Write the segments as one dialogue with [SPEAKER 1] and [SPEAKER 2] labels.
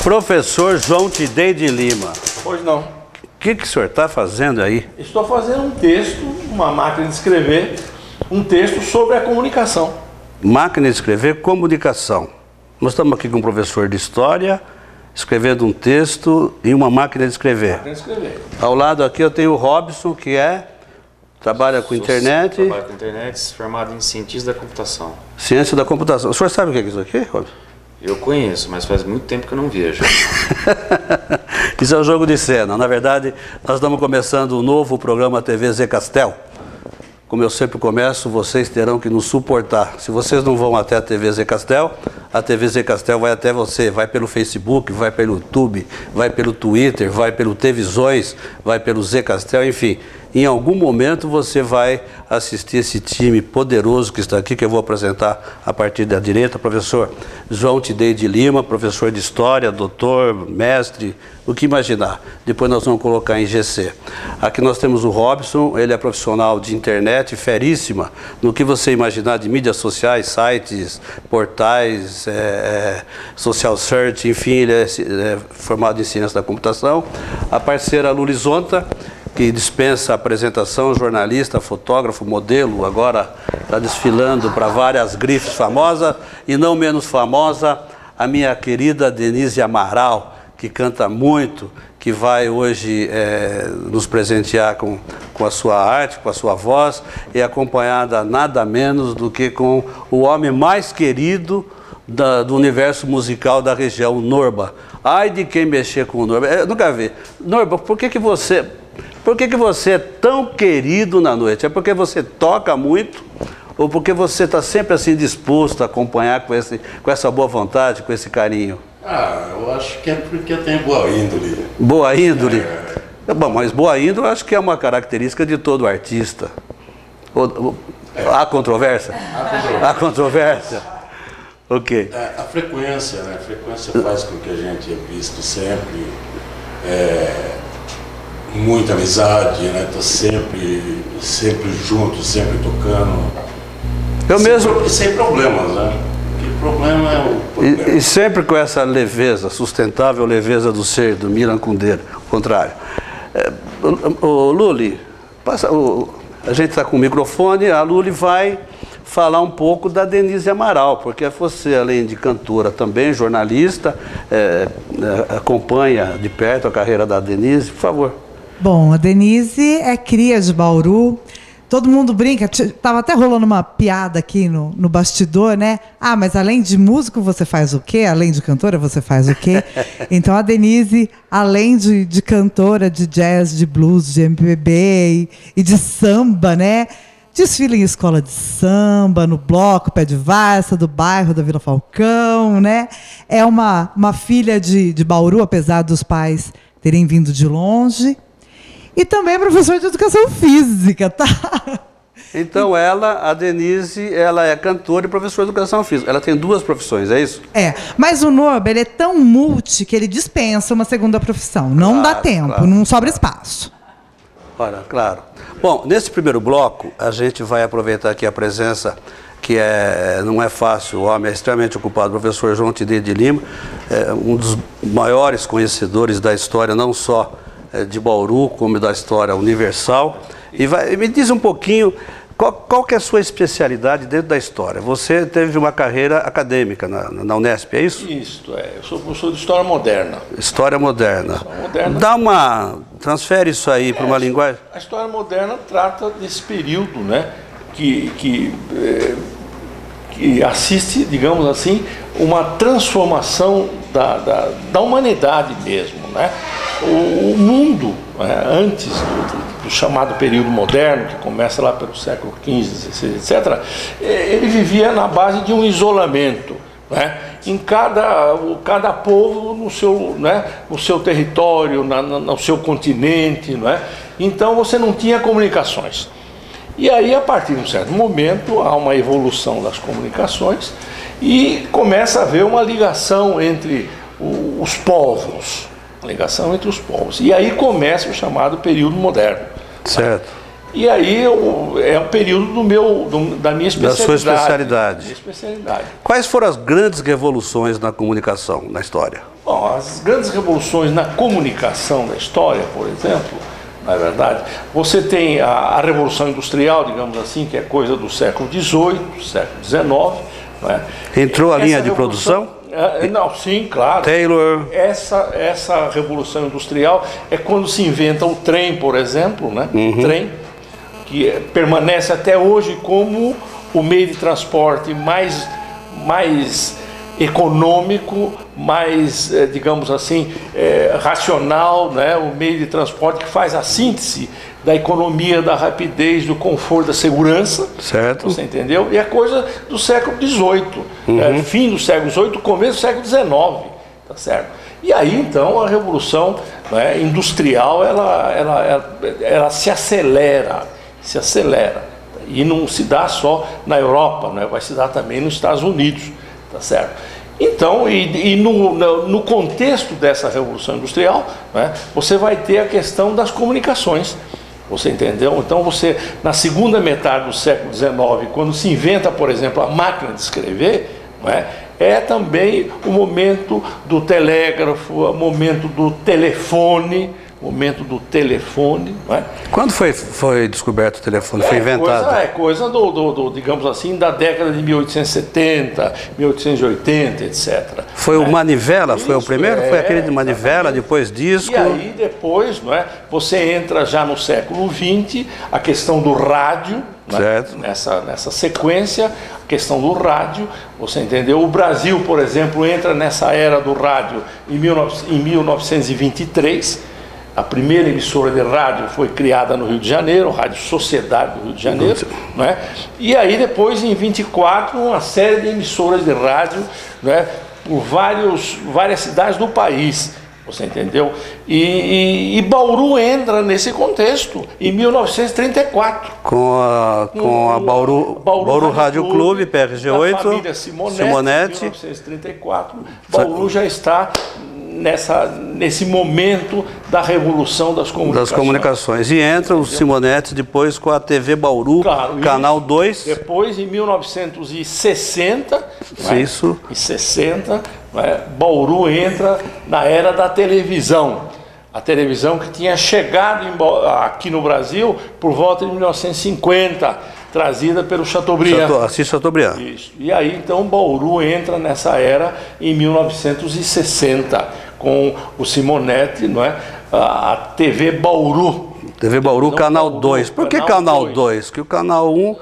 [SPEAKER 1] Professor João Tidei de Lima.
[SPEAKER 2] Pois não.
[SPEAKER 1] O que o senhor está fazendo aí?
[SPEAKER 2] Estou fazendo um texto, uma máquina de escrever, um texto sobre a comunicação.
[SPEAKER 1] Máquina de escrever, comunicação. Nós estamos aqui com um professor de história, escrevendo um texto em uma máquina de escrever.
[SPEAKER 2] Máquina de escrever.
[SPEAKER 1] Ao lado aqui eu tenho o Robson, que trabalha com internet.
[SPEAKER 3] Trabalha com internet, formado em cientista da computação.
[SPEAKER 1] Ciência da computação. O senhor sabe o que é isso aqui, Robson?
[SPEAKER 3] Eu conheço, mas faz muito tempo que eu não vejo.
[SPEAKER 1] Isso é um jogo de cena. Na verdade, nós estamos começando um novo programa TV Zé Castel. Como eu sempre começo, vocês terão que nos suportar. Se vocês não vão até a TV Zé Castel, a TV Zé Castel vai até você. Vai pelo Facebook, vai pelo YouTube, vai pelo Twitter, vai pelo Televisões, vai pelo Zé Castel, enfim. Em algum momento você vai assistir esse time poderoso que está aqui, que eu vou apresentar a partir da direita. Professor João Tidei de Lima, professor de História, doutor, mestre, o que imaginar. Depois nós vamos colocar em GC. Aqui nós temos o Robson, ele é profissional de internet, feríssima no que você imaginar de mídias sociais, sites, portais, social search, enfim, ele é formado em ciência da computação. A parceira Lulizonta, que dispensa apresentação, jornalista, fotógrafo, modelo, agora está desfilando para várias grifes famosas, e não menos famosa, a minha querida Denise Amaral, que canta muito, que vai hoje nos presentear com a sua arte, com a sua voz, e acompanhada nada menos do que com o homem mais querido do universo musical da região, o Norba. Ai de quem mexer com o Norba. Eu nunca vi. Norba, por que você é tão querido na noite? É porque você toca muito ou porque você está sempre assim disposto a acompanhar com essa boa vontade, com esse carinho?
[SPEAKER 4] Eu acho que é porque eu tenho boa índole.
[SPEAKER 1] Boa índole? Bom, mas boa índole eu acho que é uma característica de todo artista. Há controvérsia? Há controvérsia? Ok.
[SPEAKER 4] A frequência, né? A frequência faz com que a gente é visto sempre, muita amizade, né? Tá sempre junto, sempre tocando. Sem problemas, né? Porque o problema é o problema.
[SPEAKER 1] E sempre com essa leveza, sustentável leveza do ser, do Milan Kundera, o contrário. Luli, a gente está com o microfone, a Luli vai falar um pouco da Denise Amaral, porque você, além de cantora, também jornalista, acompanha de perto a carreira da Denise, por favor.
[SPEAKER 5] Bom, a Denise é cria de Bauru. Todo mundo brinca, estava até rolando uma piada aqui no bastidor, né? Mas além de músico você faz o quê? Além de cantora você faz o quê? Então a Denise, além de cantora de jazz, de blues, de MPB e de samba, né? Desfila em escola de samba, no bloco Pé de Valsa, do bairro da Vila Falcão, né? É uma filha de Bauru, apesar dos pais terem vindo de longe. E também é professora de educação física, tá?
[SPEAKER 1] Então a Denise, ela é cantora e professora de educação física. Ela tem duas profissões, é isso?
[SPEAKER 5] Mas o Norba, ele é tão multi que ele dispensa uma segunda profissão. Não dá tempo, não sobra espaço.
[SPEAKER 1] Ora, claro. Bom, nesse primeiro bloco, a gente vai aproveitar aqui a presença, que não é fácil, o homem é extremamente ocupado, o professor João Tidei de Lima, um dos maiores conhecedores da história, não só de Bauru, como da história universal. E me diz um pouquinho, qual que é a sua especialidade dentro da história? Você teve uma carreira acadêmica na Unesp, é isso?
[SPEAKER 2] Isso, eu sou professor de História Moderna.
[SPEAKER 1] História Moderna. Transfere isso aí para uma linguagem.
[SPEAKER 2] A História Moderna trata desse período, né, que assiste, digamos assim, uma transformação da humanidade mesmo, né? O mundo, antes do chamado período moderno, que começa lá pelo século XV, XVI, etc., ele vivia na base de um isolamento, né? Em cada povo no seu território, no seu continente, não é? Então você não tinha comunicações. E aí, a partir de um certo momento, há uma evolução das comunicações e começa a haver uma ligação entre os povos. E aí começa o chamado período moderno.
[SPEAKER 1] Certo.
[SPEAKER 2] E aí é o período da minha especialidade.
[SPEAKER 1] Da sua especialidade.
[SPEAKER 2] Minha especialidade.
[SPEAKER 1] Quais foram as grandes revoluções na comunicação, na história?
[SPEAKER 2] Bom, as grandes revoluções na comunicação da história, por exemplo, na verdade, você tem a Revolução Industrial, digamos assim, que é coisa do século XVIII, século XIX. Não é?
[SPEAKER 1] Entrou a linha de produção?
[SPEAKER 2] Não, sim, claro.
[SPEAKER 1] Taylor.
[SPEAKER 2] Essa Revolução Industrial é quando se inventa o trem, por exemplo, né? O trem, que permanece até hoje como o meio de transporte mais econômico, mais, digamos assim, racional, né? O meio de transporte que faz a síntese da economia, da rapidez, do conforto, da segurança.
[SPEAKER 1] Certo.
[SPEAKER 2] Você entendeu? E é coisa do século XVIII, fim do século XVIII, começo do século XIX, tá certo? E aí, então, a Revolução, né, industrial, ela se acelera, e não se dá só na Europa, né? Vai se dar também nos Estados Unidos, tá certo? Então, no contexto dessa Revolução Industrial, né, você vai ter a questão das comunicações, você entendeu? Então, você, na segunda metade do século XIX, quando se inventa, por exemplo, a máquina de escrever, né, é também o momento do telégrafo, o momento do telefone, não é?
[SPEAKER 1] Quando foi descoberto o telefone? Foi inventado?
[SPEAKER 2] É coisa digamos assim, da década de 1870, 1880, etc.
[SPEAKER 1] Foi o manivela? Foi o primeiro? Foi aquele de manivela, depois disco?
[SPEAKER 2] E aí depois, não é? Você entra já no século XX, a questão do rádio,
[SPEAKER 1] certo.
[SPEAKER 2] Nessa sequência, a questão do rádio, você entendeu? O Brasil, por exemplo, entra nessa era do rádio em 1923. A primeira emissora de rádio foi criada no Rio de Janeiro, a Rádio Sociedade do Rio de Janeiro, não é? E aí depois, em 24, uma série de emissoras de rádio, não é? Por várias cidades do país, você entendeu? E Bauru entra nesse contexto em 1934.
[SPEAKER 1] Com a Bauru Rádio Clube, PRG8,
[SPEAKER 2] da família Simonetti, em 1934. Bauru já está nesse momento da revolução das comunicações.
[SPEAKER 1] E entra o Simonetti depois com a TV Bauru,
[SPEAKER 2] claro,
[SPEAKER 1] Canal 2.
[SPEAKER 2] Depois, em 1960,
[SPEAKER 1] Isso.
[SPEAKER 2] Em 60, Bauru entra na era da televisão. A televisão que tinha chegado aqui no Brasil por volta de 1950. Trazida pelo Chateaubriand.
[SPEAKER 1] Assis Chateaubriand.
[SPEAKER 2] Isso. E aí, então, Bauru entra nessa era em 1960, com o Simonetti, não é? A TV Bauru.
[SPEAKER 1] TV Bauru, Canal 2. Por que Canal 2? Porque o Canal 1,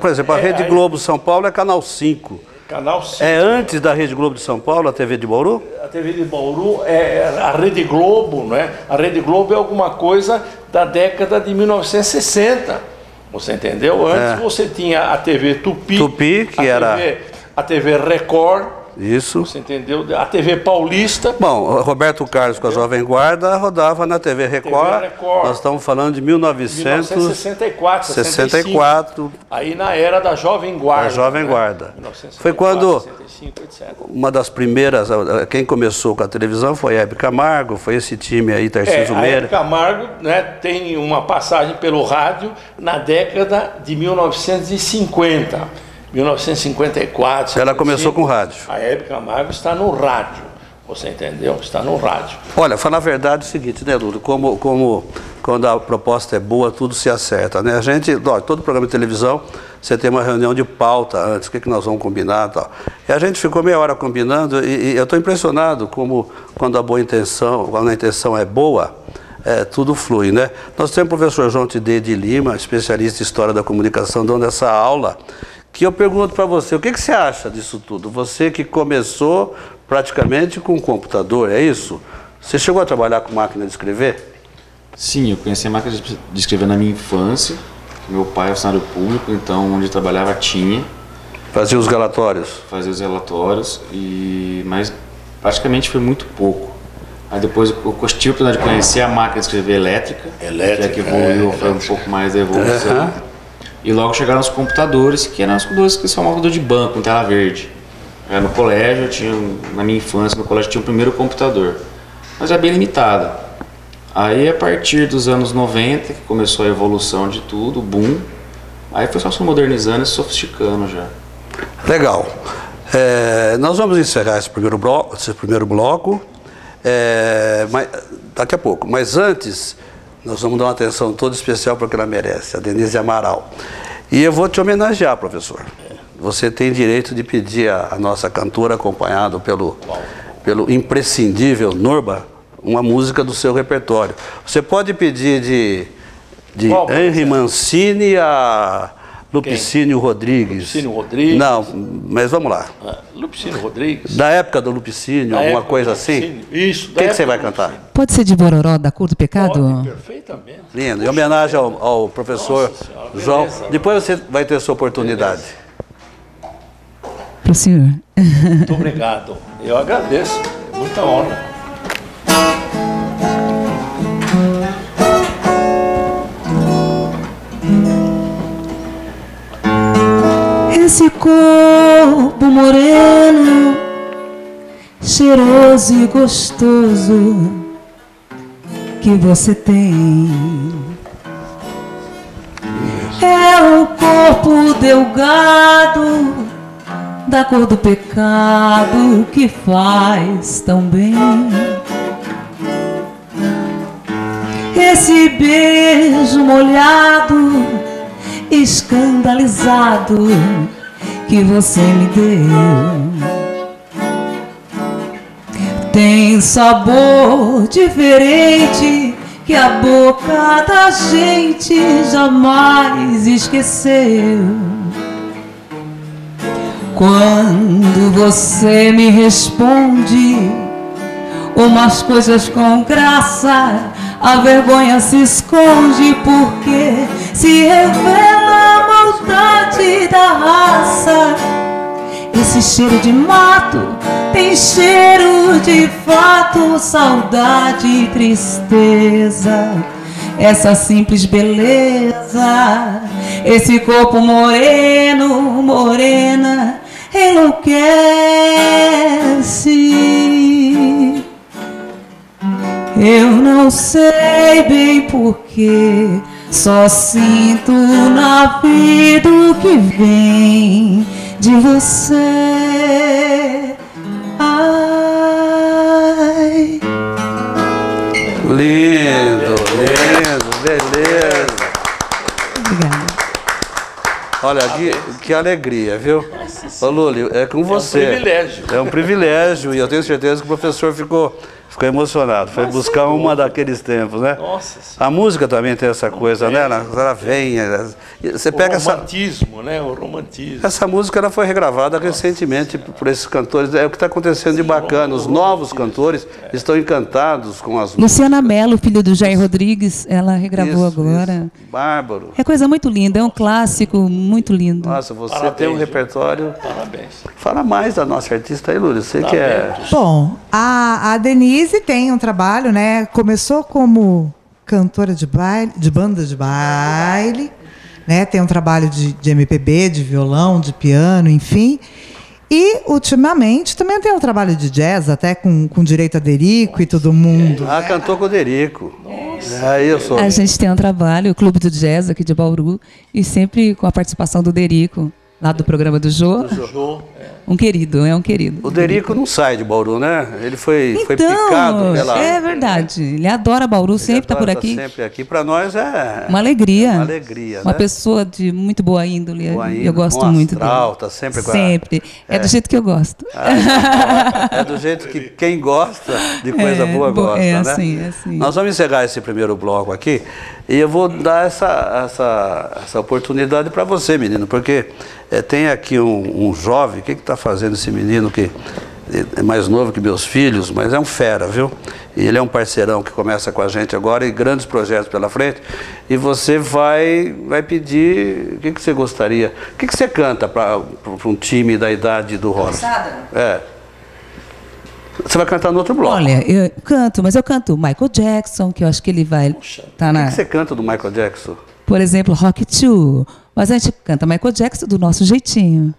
[SPEAKER 1] por exemplo, a Rede Globo de São Paulo é Canal 5.
[SPEAKER 2] Canal 5.
[SPEAKER 1] É antes da Rede Globo de São Paulo, a TV de Bauru?
[SPEAKER 2] A TV de Bauru é a Rede Globo, não é? A Rede Globo é alguma coisa da década de 1960. Você entendeu? Antes você tinha a TV Tupi,
[SPEAKER 1] que era
[SPEAKER 2] a TV Record.
[SPEAKER 1] Isso.
[SPEAKER 2] Você entendeu? A TV Paulista.
[SPEAKER 1] Bom, Roberto Carlos com a Jovem Guarda rodava na TV Record. Nós estamos falando de 1964.
[SPEAKER 2] Aí na era da Jovem Guarda.
[SPEAKER 1] A Jovem Guarda. Foi quando
[SPEAKER 2] 65, etc.
[SPEAKER 1] Uma das primeiras, quem começou com a televisão foi Hebe Camargo, foi esse time aí, Tarcísio Meira.
[SPEAKER 2] A Hebe Camargo, né, tem uma passagem pelo rádio na década de 1950. 1954.
[SPEAKER 1] Ela começou com rádio.
[SPEAKER 2] A Hebe Camargo está no rádio, você entendeu? Está no rádio.
[SPEAKER 1] Olha, falar a verdade é o seguinte, né, Lula? Como quando a proposta é boa, tudo se acerta, né? A gente, todo programa de televisão, você tem uma reunião de pauta antes, o que nós vamos combinar e tal. E a gente ficou meia hora combinando e eu estou impressionado como quando a intenção é boa, tudo flui, né? Nós temos o professor João Tidê de Lima, especialista em História da Comunicação, dando essa aula, que eu pergunto para você, o que você acha disso tudo? Você que começou praticamente com computador, é isso? Você chegou a trabalhar com máquina de escrever?
[SPEAKER 3] Sim, eu conheci a máquina de escrever na minha infância. Meu pai é funcionário público, então onde eu trabalhava tinha.
[SPEAKER 1] Fazia os relatórios?
[SPEAKER 3] Fazia os relatórios, mas praticamente foi muito pouco. Aí depois eu tive a oportunidade de conhecer a máquina de escrever elétrica, que evoluiu, foi um pouco mais da evolução. E logo chegaram os computadores, que eram os computadores que são um computador de banco, com tela verde. No colégio, na minha infância, no colégio tinha o primeiro computador, mas era bem limitado. Aí a partir dos anos 90, que começou a evolução de tudo, o boom, aí foi só se modernizando e se sofisticando já.
[SPEAKER 1] Legal. Nós vamos encerrar esse primeiro bloco daqui a pouco. Mas antes, nós vamos dar uma atenção toda especial para o que ela merece, a Denise Amaral. E eu vou te homenagear, professor. Você tem direito de pedir a nossa cantora, acompanhado pelo imprescindível Norba, uma música do seu repertório. Você pode pedir de Henry Mancini a Lupicínio Rodrigues.
[SPEAKER 2] Lupicínio Rodrigues?
[SPEAKER 1] Não, mas vamos lá.
[SPEAKER 2] Lupicínio Rodrigues?
[SPEAKER 1] Da época do Lupicínio, alguma coisa assim?
[SPEAKER 2] Isso.
[SPEAKER 1] Quem que você vai cantar?
[SPEAKER 5] Pode ser de Bororó, da Cor do Pecado?
[SPEAKER 2] Pode, perfeitamente.
[SPEAKER 1] Lindo. Em homenagem ao professor João.
[SPEAKER 2] Beleza.
[SPEAKER 1] Depois você vai ter sua oportunidade.
[SPEAKER 5] Para o senhor.
[SPEAKER 2] Muito obrigado. Eu agradeço. É muita honra.
[SPEAKER 6] Esse corpo moreno, cheiroso e gostoso que você tem, é o corpo delgado da cor do pecado que faz tão bem. Esse beijo molhado, escandalizado que você me deu, tem sabor diferente que a boca da gente jamais esqueceu. Quando você me responde umas coisas com graça, a vergonha se esconde porque se revela a maldade da raça. Esse cheiro de mato tem cheiro de fato, saudade e tristeza. Essa simples beleza, esse corpo moreno, morena, enlouquece. Eu não sei bem porquê, só sinto na vida o que vem de você. Ai.
[SPEAKER 1] Lindo, beleza.
[SPEAKER 5] Obrigada.
[SPEAKER 1] Olha, que alegria, viu? Ô, Lúlio, é com você.
[SPEAKER 2] É um privilégio.
[SPEAKER 1] É um privilégio e eu tenho certeza que o professor ficou emocionado. Foi buscar uma daqueles tempos, né?
[SPEAKER 2] Nossa Senhora.
[SPEAKER 1] A música também tem essa coisa, né? Ela vem. Você pega
[SPEAKER 2] O romantismo, né? O romantismo.
[SPEAKER 1] essa música, ela foi regravada recentemente por esses cantores. É o que está acontecendo de bacana. Os novos cantores estão encantados com as músicas.
[SPEAKER 6] Luciana Mello, filho do Jair Rodrigues, ela regravou agora.
[SPEAKER 1] Isso. Bárbaro.
[SPEAKER 6] É coisa muito linda, é um clássico muito lindo.
[SPEAKER 1] Nossa, você
[SPEAKER 2] Parabéns,
[SPEAKER 1] tem um
[SPEAKER 2] viu?
[SPEAKER 1] repertório.
[SPEAKER 2] Parabéns.
[SPEAKER 1] Fala mais da nossa artista aí, Lúlio. Você que é.
[SPEAKER 5] Bom, a Denise tem um trabalho, né? Começou como cantora de baile, de banda de baile, né? Tem um trabalho de MPB, de violão, de piano, enfim. E, ultimamente, também tem um trabalho de jazz, até com direito a Derico e todo mundo.
[SPEAKER 1] Ah, cantou com o Derico. Aí eu sou.
[SPEAKER 6] A gente tem um trabalho, o Clube do Jazz aqui de Bauru, e sempre com a participação do Derico, lá do programa do Jô. Um querido, é um querido.
[SPEAKER 1] O Derico não sai de Bauru, né? Ele foi
[SPEAKER 6] Então,
[SPEAKER 1] picado pela.
[SPEAKER 6] é verdade. Ele adora Bauru, sempre está por
[SPEAKER 1] Tá
[SPEAKER 6] aqui.
[SPEAKER 1] sempre aqui. Para nós é
[SPEAKER 6] Uma alegria.
[SPEAKER 1] uma alegria,
[SPEAKER 6] Uma
[SPEAKER 1] né?
[SPEAKER 6] pessoa de muito boa índole.
[SPEAKER 1] Boa índole,
[SPEAKER 6] Eu gosto
[SPEAKER 1] bom
[SPEAKER 6] muito
[SPEAKER 1] astral,
[SPEAKER 6] dele.
[SPEAKER 1] tá sempre com a-
[SPEAKER 6] Sempre. É do jeito que eu gosto.
[SPEAKER 1] É do jeito que quem gosta de coisa boa gosta,
[SPEAKER 6] é
[SPEAKER 1] né?
[SPEAKER 6] assim, é assim.
[SPEAKER 1] Nós vamos encerrar esse primeiro bloco aqui e eu vou dar essa oportunidade para você, menino, porque tem aqui um jovem. O que está fazendo esse menino que é mais novo que meus filhos, mas é um fera, viu? E ele é um parceirão que começa com a gente agora e grandes projetos pela frente. E você vai pedir, o que você gostaria? O que você canta para um time da idade do Rosa? É. Você vai cantar no outro bloco.
[SPEAKER 6] Olha, eu canto, mas eu canto Michael Jackson, que eu acho que ele vai estar
[SPEAKER 1] O
[SPEAKER 6] na...
[SPEAKER 1] que você canta do Michael Jackson?
[SPEAKER 6] Por exemplo, Rock 2. Mas a gente canta Michael Jackson do nosso jeitinho.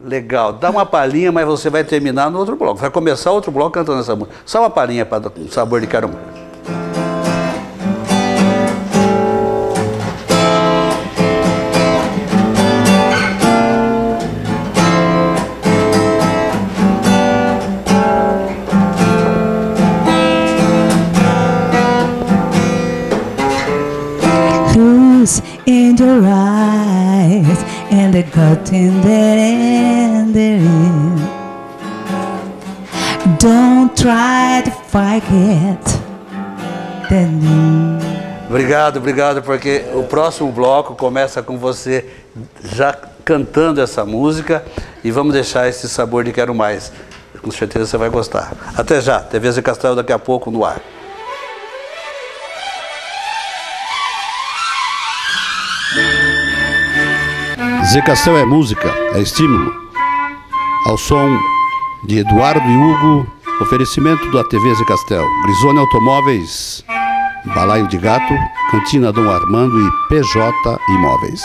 [SPEAKER 1] Legal, dá uma palhinha, mas você vai terminar no outro bloco. Vai começar outro bloco cantando essa música. Só uma palhinha para dar um sabor de quero mais.
[SPEAKER 6] bartender. Don't try to forget.
[SPEAKER 1] Obrigado, porque o próximo bloco começa com você já cantando essa música e vamos deixar esse sabor de quero mais. Com certeza você vai gostar. Até já, TV Zé Castelo daqui a pouco no ar. Zé Castelo é música, é estímulo. Ao som de Eduardo e Hugo, oferecimento da TV Zé Castelo, Grisone Automóveis, Balaio de Gato, Cantina Dom Armando e PJ Imóveis.